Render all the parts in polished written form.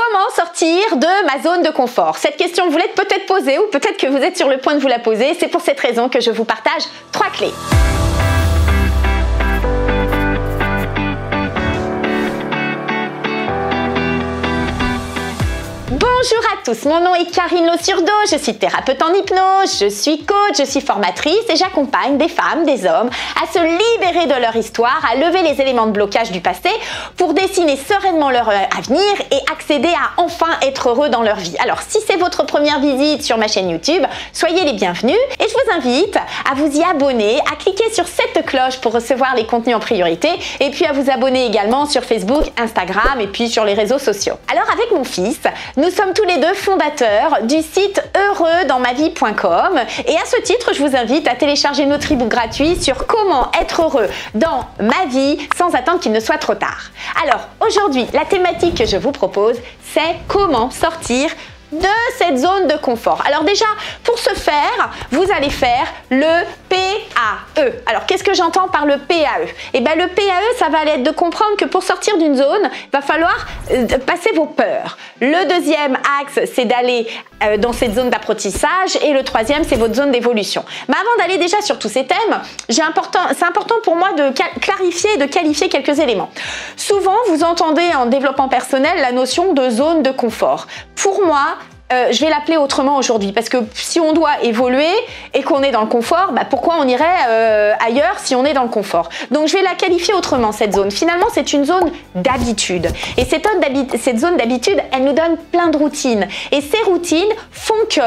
Comment sortir de ma zone de confort? Cette question vous l'êtes peut-être posée ou peut-être que vous êtes sur le point de vous la poser. C'est pour cette raison que je vous partage 3 clés. Bonjour à tous, mon nom est Karine Lossurdo, je suis thérapeute en hypnose, je suis coach, je suis formatrice et j'accompagne des femmes, des hommes à se libérer de leur histoire, à lever les éléments de blocage du passé pour dessiner sereinement leur avenir et accéder à enfin être heureux dans leur vie. Alors si c'est votre première visite sur ma chaîne YouTube, soyez les bienvenus et je vous invite à vous y abonner, à cliquer sur cette cloche pour recevoir les contenus en priorité et puis à vous abonner également sur Facebook, Instagram et puis sur les réseaux sociaux. Alors avec mon fils, nous sommes tous les deux fondateurs du site heureuxdansmavie.com et à ce titre, je vous invite à télécharger notre e-book gratuit sur comment être heureux dans ma vie sans attendre qu'il ne soit trop tard. Alors aujourd'hui, la thématique que je vous propose, c'est comment sortir de cette zone de confort. Alors déjà, pour ce faire, vous allez faire le PAE. Alors, qu'est-ce que j'entends par le PAE? Eh bien, le PAE, ça va être de comprendre que pour sortir d'une zone, il va falloir passer vos peurs. Le deuxième axe, c'est d'aller dans cette zone d'apprentissage et le troisième, c'est votre zone d'évolution. Mais avant d'aller déjà sur tous ces thèmes, c'est important pour moi de clarifier et de qualifier quelques éléments. Souvent, vous entendez en développement personnel la notion de zone de confort. Pour moi, je vais l'appeler autrement aujourd'hui parce que si on doit évoluer et qu'on est dans le confort, bah pourquoi on irait ailleurs si on est dans le confort? Donc je vais la qualifier autrement cette zone. Finalement, c'est une zone d'habitude. Et cette zone d'habitude, elle nous donne plein de routines. Et ces routines font que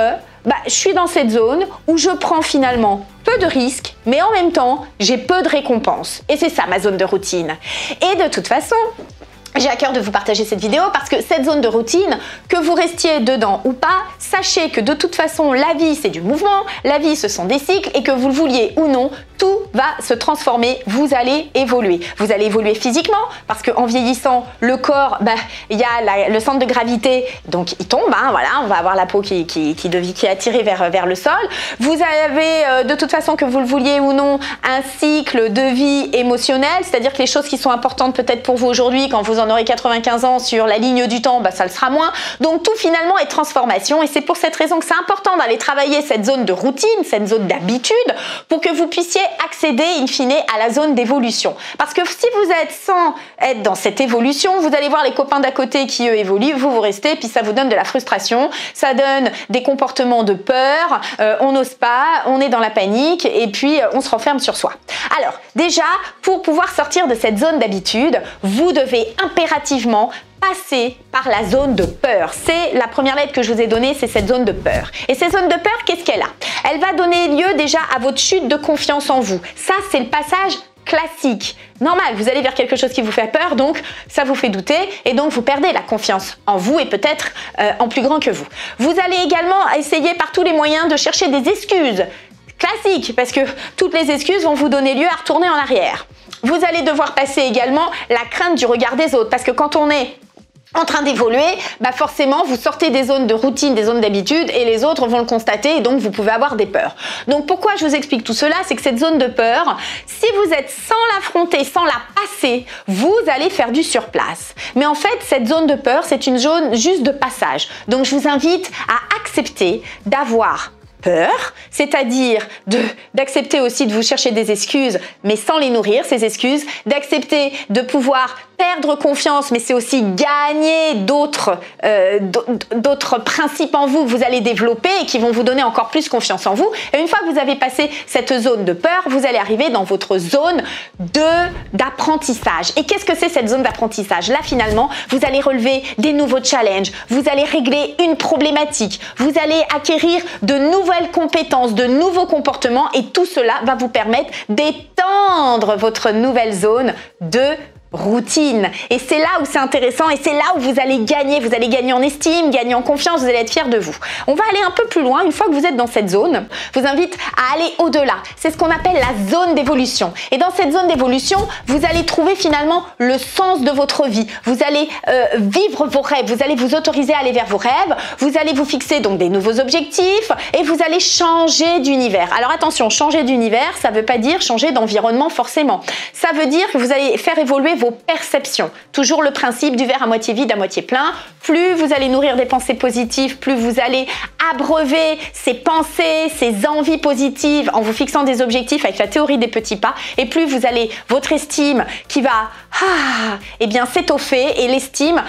je suis dans cette zone où je prends finalement peu de risques, mais en même temps, j'ai peu de récompenses. Et c'est ça ma zone de routine. Et de toute façon, j'ai à cœur de vous partager cette vidéo parce que cette zone de routine, que vous restiez dedans ou pas, sachez que de toute façon, la vie, c'est du mouvement, la vie, ce sont des cycles et que vous le vouliez ou non, tout va se transformer, vous allez évoluer. Vous allez évoluer physiquement parce qu'en vieillissant, le corps, il y a le centre de gravité, donc il tombe, voilà, on va avoir la peau qui est attirée vers le sol. Vous avez, de toute façon, que vous le vouliez ou non, un cycle de vie émotionnel, c'est-à-dire que les choses qui sont importantes peut-être pour vous aujourd'hui, quand vous en aurez 95 ans sur la ligne du temps, ça le sera moins. Donc tout finalement est transformation et c'est pour cette raison que c'est important d'aller travailler cette zone de routine, cette zone d'habitude pour que vous puissiez accéder in fine à la zone d'évolution. Parce que si vous êtes sans être dans cette évolution, vous allez voir les copains d'à côté qui eux évoluent, vous restez, puis ça vous donne de la frustration, ça donne des comportements de peur, on n'ose pas, on est dans la panique et puis on se renferme sur soi. Alors déjà, pour pouvoir sortir de cette zone d'habitude, vous devez impérativement passer par la zone de peur. C'est la première lettre que je vous ai donnée, c'est cette zone de peur. Et cette zone de peur, qu'est-ce qu'elle a? Elle va donner lieu déjà à votre chute de confiance en vous. Ça, c'est le passage classique. Normal, vous allez vers quelque chose qui vous fait peur, donc ça vous fait douter et donc vous perdez la confiance en vous et peut-être en plus grand que vous. Vous allez également essayer par tous les moyens de chercher des excuses. Classique, parce que toutes les excuses vont vous donner lieu à retourner en arrière. Vous allez devoir passer également la crainte du regard des autres, parce que quand on est en train d'évoluer, forcément vous sortez des zones de routine, des zones d'habitude et les autres vont le constater et donc vous pouvez avoir des peurs. Donc pourquoi je vous explique tout cela? C'est que cette zone de peur, si vous êtes sans l'affronter, sans la passer, vous allez faire du surplace. Mais en fait, cette zone de peur, c'est une zone juste de passage. Donc je vous invite à accepter d'avoir peur, c'est-à-dire d'accepter aussi de vous chercher des excuses, mais sans les nourrir, ces excuses, d'accepter de pouvoir perdre confiance, mais c'est aussi gagner d'autres principes en vous que vous allez développer et qui vont vous donner encore plus confiance en vous. Et une fois que vous avez passé cette zone de peur, vous allez arriver dans votre zone d'apprentissage. Et qu'est-ce que c'est cette zone d'apprentissage? Là, finalement, vous allez relever des nouveaux challenges, vous allez régler une problématique, vous allez acquérir de nouvelles compétences, de nouveaux comportements et tout cela va vous permettre d'étendre votre nouvelle zone de routine. Et c'est là où c'est intéressant et c'est là où vous allez gagner en estime, gagner en confiance, vous allez être fiers de vous. On va aller un peu plus loin. Une fois que vous êtes dans cette zone, je vous invite à aller au-delà. C'est ce qu'on appelle la zone d'évolution. Et dans cette zone d'évolution, vous allez trouver finalement le sens de votre vie. Vous allez vivre vos rêves, vous allez vous autoriser à aller vers vos rêves, vous allez vous fixer donc des nouveaux objectifs et vous allez changer d'univers. Alors attention, changer d'univers, ça ne veut pas dire changer d'environnement forcément. Ça veut dire que vous allez faire évoluer vos perceptions. Toujours le principe du verre à moitié vide, à moitié plein. Plus vous allez nourrir des pensées positives, plus vous allez abreuver ces pensées, ces envies positives en vous fixant des objectifs avec la théorie des petits pas, et plus vous allez, votre estime qui va eh bien s'étoffer, et l'estime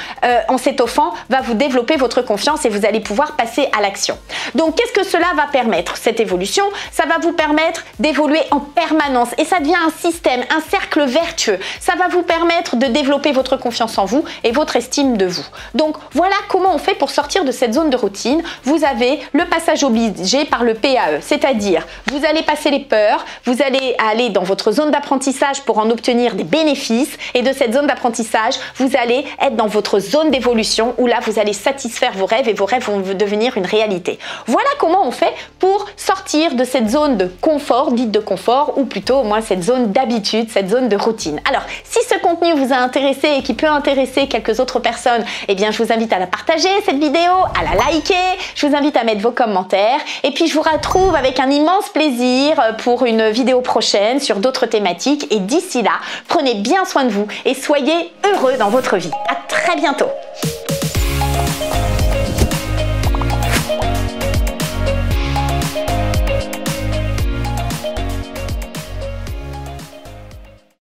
en s'étoffant va vous développer votre confiance et vous allez pouvoir passer à l'action. Donc qu'est-ce que cela va permettre? Cette évolution, ça va vous permettre d'évoluer en permanence et ça devient un système, un cercle vertueux. Ça va vous permettre de développer votre confiance en vous et votre estime de vous. Donc voilà comment on fait pour sortir de cette zone de routine. Vous avez le passage obligé par le PAE, c'est-à-dire vous allez passer les peurs, vous allez aller dans votre zone d'apprentissage pour en obtenir des bénéfices, et de cette zone d'apprentissage, vous allez être dans votre zone d'évolution où là, vous allez satisfaire vos rêves et vos rêves vont devenir une réalité. Voilà comment on fait pour sortir de cette zone de confort, dite de confort, ou plutôt au moins cette zone d'habitude, cette zone de routine. Alors, si ce contenu vous a intéressé et qui peut intéresser quelques autres personnes, eh bien, je vous invite à la partager, cette vidéo, à la liker, je vous invite à mettre vos commentaires, et puis je vous retrouve avec un immense plaisir pour une vidéo prochaine sur d'autres thématiques, et d'ici là, prenez bien soin de vous et soyez heureux dans votre vie. À très bientôt.